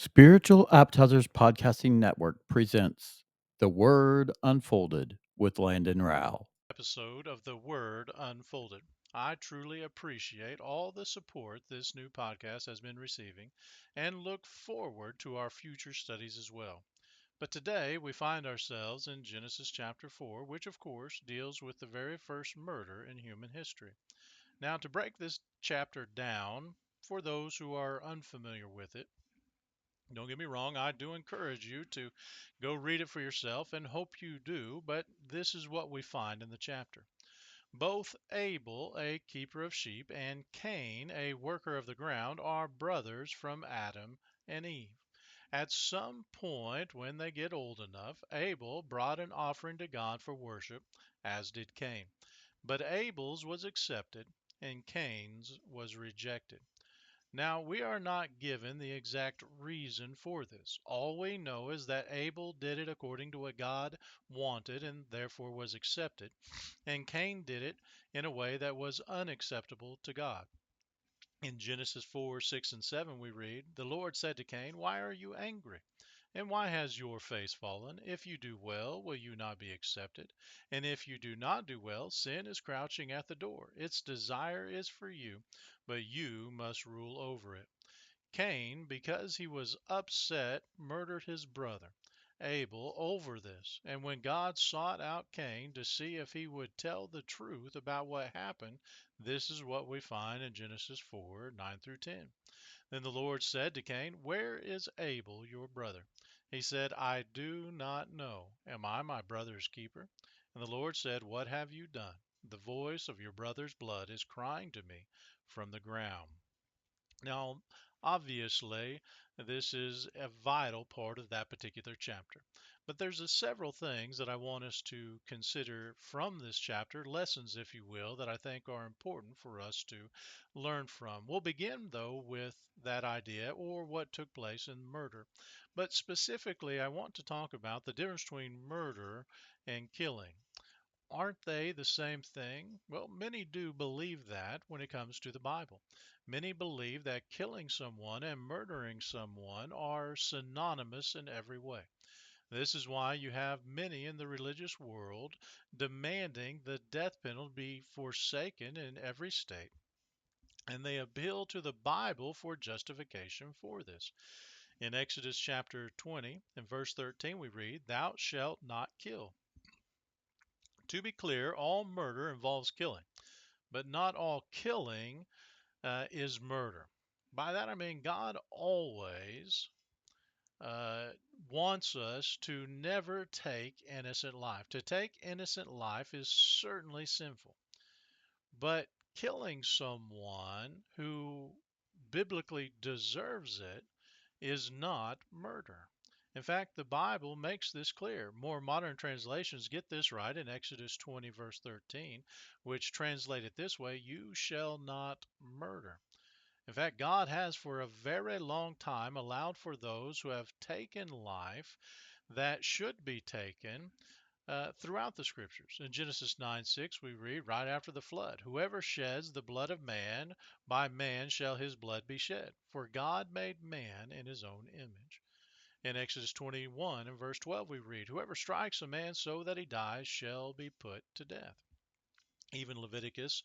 Spiritual Appetizers Podcasting Network presents The Word Unfolded with Landon Rowell. Episode of The Word Unfolded. I truly appreciate all the support this new podcast has been receiving and look forward to our future studies as well. But today we find ourselves in Genesis chapter 4, which of course deals with the very first murder in human history. Now, to break this chapter down, for those who are unfamiliar with it, don't get me wrong, I do encourage you to go read it for yourself and hope you do, but this is what we find in the chapter. Both Abel, a keeper of sheep, and Cain, a worker of the ground, are brothers from Adam and Eve. At some point, when they get old enough, Abel brought an offering to God for worship, as did Cain. But Abel's was accepted, and Cain's was rejected. Now, we are not given the exact reason for this. All we know is that Abel did it according to what God wanted and therefore was accepted, and Cain did it in a way that was unacceptable to God. In Genesis 4, 6, and 7, we read, "The Lord said to Cain, Why are you angry? And why has your face fallen? If you do well, will you not be accepted? And if you do not do well, sin is crouching at the door. Its desire is for you, but you must rule over it." Cain, because he was upset, murdered his brother Abel over this. And when God sought out Cain to see if he would tell the truth about what happened, this is what we find in Genesis 4 9 through 10. Then the Lord said to Cain, "Where is Abel, your brother?" He said, "I do not know. Am I my brother's keeper?" And the Lord said, "What have you done? The voice of your brother's blood is crying to me from the ground." Now, obviously, this is a vital part of that particular chapter. But there's several things that I want us to consider from this chapter, lessons, if you will, that I think are important for us to learn from. We'll begin, though, with that idea or what took place in murder. But specifically, I want to talk about the difference between murder and killing. Aren't they the same thing? Well, many do believe that when it comes to the Bible. Many believe that killing someone and murdering someone are synonymous in every way. This is why you have many in the religious world demanding the death penalty be forsaken in every state, and they appeal to the Bible for justification for this. In Exodus chapter 20 and verse 13, we read, "Thou shalt not kill." To be clear, all murder involves killing, but not all killing is murder. By that I mean God always uh, wants us to never take innocent life. To take innocent life is certainly sinful, but killing someone who biblically deserves it is not murder. In fact, the Bible makes this clear. More modern translations get this right in Exodus 20, verse 13, which translate it this way: "You shall not murder." In fact, God has for a very long time allowed for those who have taken life that should be taken throughout the scriptures. In Genesis 9 6, we read right after the flood, "Whoever sheds the blood of man, by man shall his blood be shed. For God made man in his own image." In Exodus 21 and verse 12, we read, "Whoever strikes a man so that he dies shall be put to death." Even Leviticus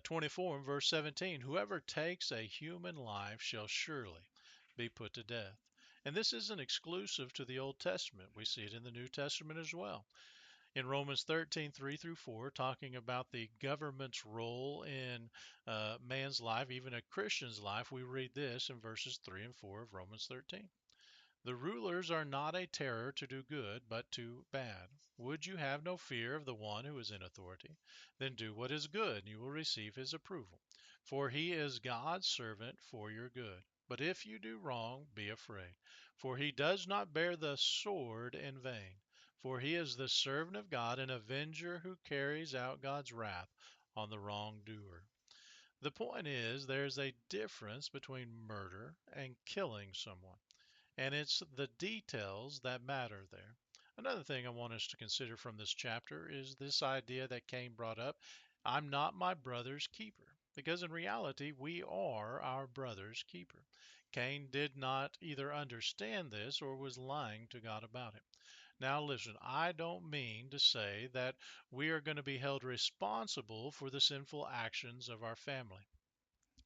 24 and verse 17, "Whoever takes a human life shall surely be put to death." And this isn't exclusive to the Old Testament. We see it in the New Testament as well. In Romans 13 3 through 4, talking about the government's role in man's life, even a Christian's life, we read this in verses 3 and 4 of Romans 13. "The rulers are not a terror to do good, but to bad. Would you have no fear of the one who is in authority? Then do what is good, and you will receive his approval. For he is God's servant for your good. But if you do wrong, be afraid. For he does not bear the sword in vain. For he is the servant of God, an avenger who carries out God's wrath on the wrongdoer." The point is, there's a difference between murder and killing someone, and it's the details that matter there. Another thing I want us to consider from this chapter is this idea that Cain brought up: "I'm not my brother's keeper." Because in reality, we are our brother's keeper. Cain did not either understand this or was lying to God about it. Now, listen, I don't mean to say that we are going to be held responsible for the sinful actions of our family.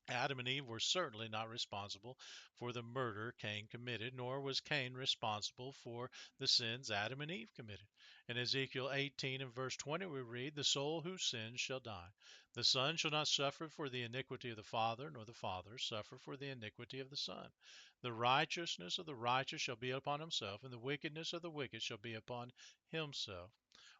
Adam and Eve were certainly not responsible for the murder Cain committed, nor was Cain responsible for the sins Adam and Eve committed. In Ezekiel 18 and verse 20, we read, "The soul who sins shall die. The son shall not suffer for the iniquity of the father, nor the father suffer for the iniquity of the son. The righteousness of the righteous shall be upon himself, and the wickedness of the wicked shall be upon himself."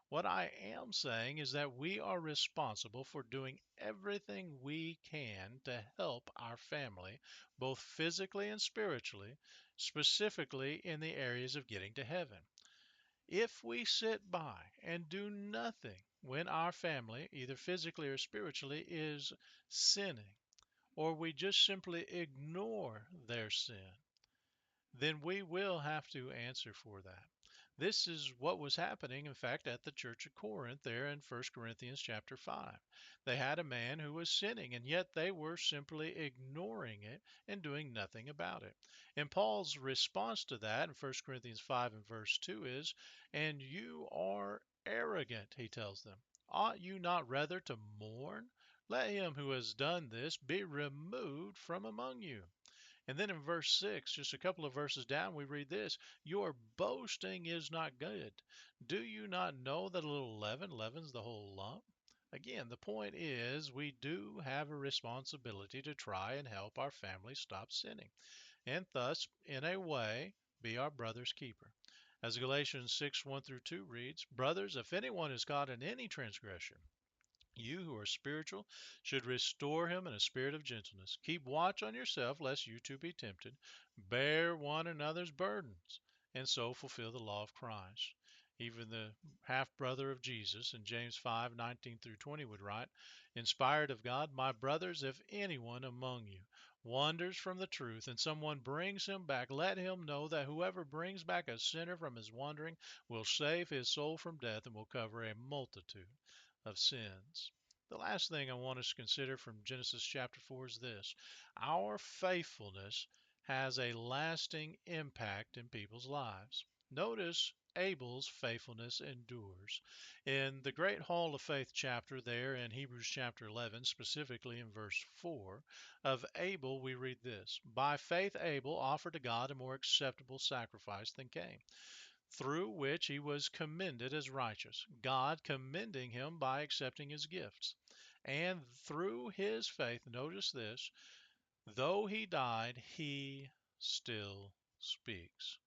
What I am saying is that we are responsible for doing everything we can to help our family, both physically and spiritually, specifically in the areas of getting to heaven. If we sit by and do nothing when our family, either physically or spiritually, is sinning, or we just simply ignore their sin, then we will have to answer for that. This is what was happening, in fact, at the church of Corinth there in 1 Corinthians chapter 5. They had a man who was sinning, and yet they were simply ignoring it and doing nothing about it. And Paul's response to that in 1 Corinthians 5 and verse 2 is, "And you are arrogant," he tells them. "Ought you not rather to mourn? Let him who has done this be removed from among you." And then in verse 6, just a couple of verses down, we read this: "Your boasting is not good. Do you not know that a little leaven leavens the whole lump?" Again, the point is we do have a responsibility to try and help our family stop sinning, and thus, in a way, be our brother's keeper. As Galatians 6 1 through 2 reads, "Brothers, if anyone is caught in any transgression, you who are spiritual should restore him in a spirit of gentleness. Keep watch on yourself, lest you too be tempted. Bear one another's burdens, and so fulfill the law of Christ." Even the half brother of Jesus in James 5:19 through 20 would write, "Inspired of God, my brothers, if anyone among you wanders from the truth and someone brings him back, let him know that whoever brings back a sinner from his wandering will save his soul from death and will cover a multitude of sins." The last thing I want us to consider from Genesis chapter 4 is this: our faithfulness has a lasting impact in people's lives. Notice Abel's faithfulness endures. In the Great Hall of Faith chapter there in Hebrews chapter 11, specifically in verse 4 of Abel, we read this: "By faith Abel offered to God a more acceptable sacrifice than Cain, through which he was commended as righteous, God commending him by accepting his gifts. And through his faith, notice this, though he died, he still speaks."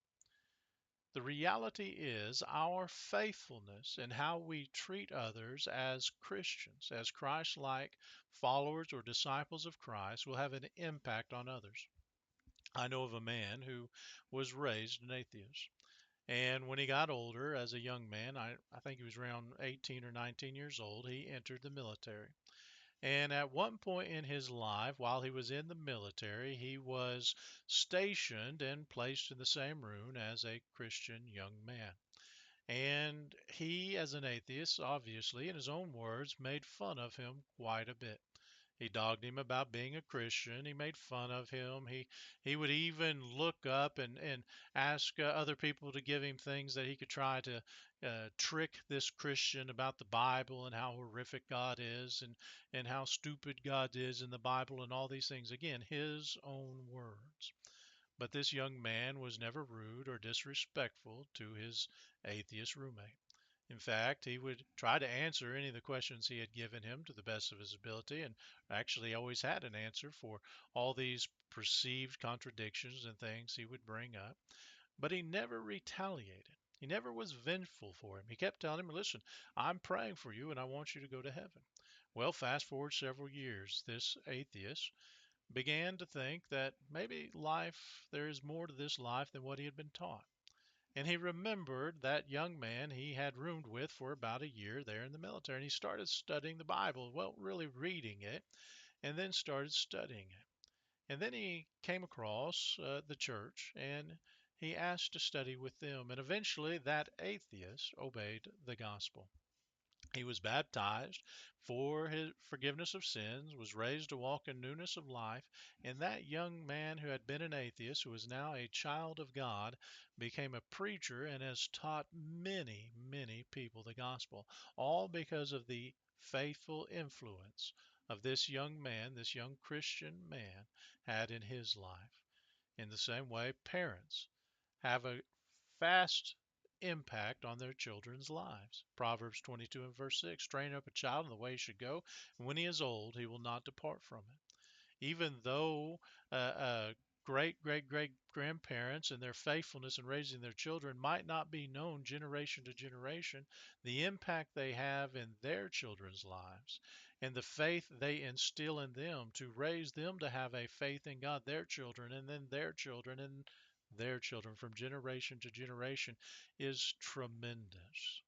The reality is our faithfulness and how we treat others as Christians, as Christ-like followers or disciples of Christ, will have an impact on others. I know of a man who was raised an atheist. And when he got older, as a young man, I think he was around 18 or 19 years old, he entered the military. And at one point in his life, while he was in the military, he was stationed and placed in the same room as a Christian young man. And he, as an atheist, obviously, in his own words, made fun of him quite a bit. He dogged him about being a Christian. He made fun of him. He would even look up and ask other people to give him things that he could try to trick this Christian about the Bible and how horrific God is and how stupid God is in the Bible and all these things. Again, his own words. But this young man was never rude or disrespectful to his atheist roommate. In fact, he would try to answer any of the questions he had given him to the best of his ability, and actually always had an answer for all these perceived contradictions and things he would bring up. But he never retaliated. He never was vengeful for him. He kept telling him, "Listen, I'm praying for you and I want you to go to heaven." Well, fast forward several years, this atheist began to think that maybe there is more to this life than what he had been taught. And he remembered that young man he had roomed with for about a year there in the military. And he started studying the Bible. Well, really reading it, and then started studying it. And then he came across the church and he asked to study with them. And eventually that atheist obeyed the gospel. He was baptized for his forgiveness of sins, was raised to walk in newness of life, and that young man who had been an atheist, who is now a child of God, became a preacher and has taught many, many people the gospel, all because of the faithful influence of this young man, this young Christian man, had in his life. In the same way, parents have a fast impact on their children's lives. Proverbs 22 and verse 6, train up a child in the way he should go, and when he is old, he will not depart from it. Even though great great great grandparents and their faithfulness in raising their children might not be known generation to generation, the impact they have in their children's lives and the faith they instill in them to raise them to have a faith in God, their children, and then their children, and their children from generation to generation is tremendous.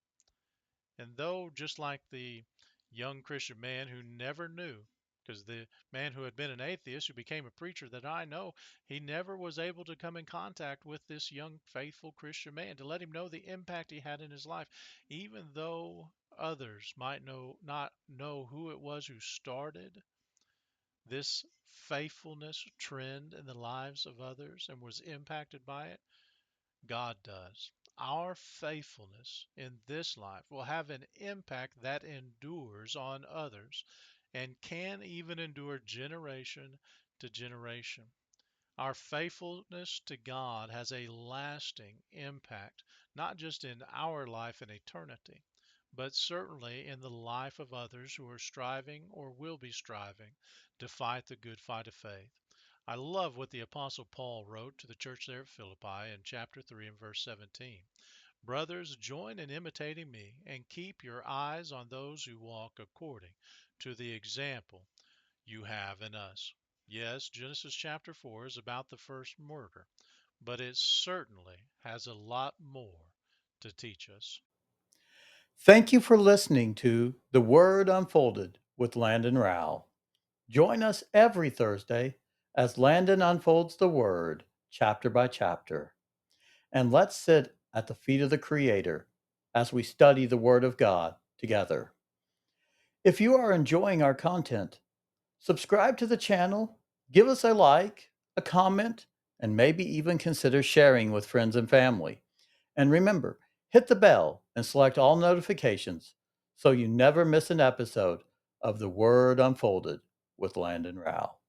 And though, just like the young Christian man who never knew, because the man who had been an atheist who became a preacher that I know, he never was able to come in contact with this young, faithful Christian man to let him know the impact he had in his life, even though others might not know who it was who started this faithfulness trend in the lives of others and was impacted by it. God does. Our faithfulness in this life will have an impact that endures on others and can even endure generation to generation. Our faithfulness to God has a lasting impact, not just in our life in eternity, but certainly in the life of others who are striving or will be striving to fight the good fight of faith. I love what the Apostle Paul wrote to the church there at Philippi in chapter 3 and verse 17. Brothers, join in imitating me and keep your eyes on those who walk according to the example you have in us. Yes, Genesis chapter 4 is about the first murder, but it certainly has a lot more to teach us. Thank you for listening to The Word Unfolded with Landon Rowell. Join us every Thursday as Landon unfolds the Word chapter by chapter. And let's sit at the feet of the Creator as we study the Word of God together. If you are enjoying our content, subscribe to the channel, give us a like, a comment, and maybe even consider sharing with friends and family. And remember, hit the bell and select all notifications so you never miss an episode of The Word Unfolded with Landon Rowell.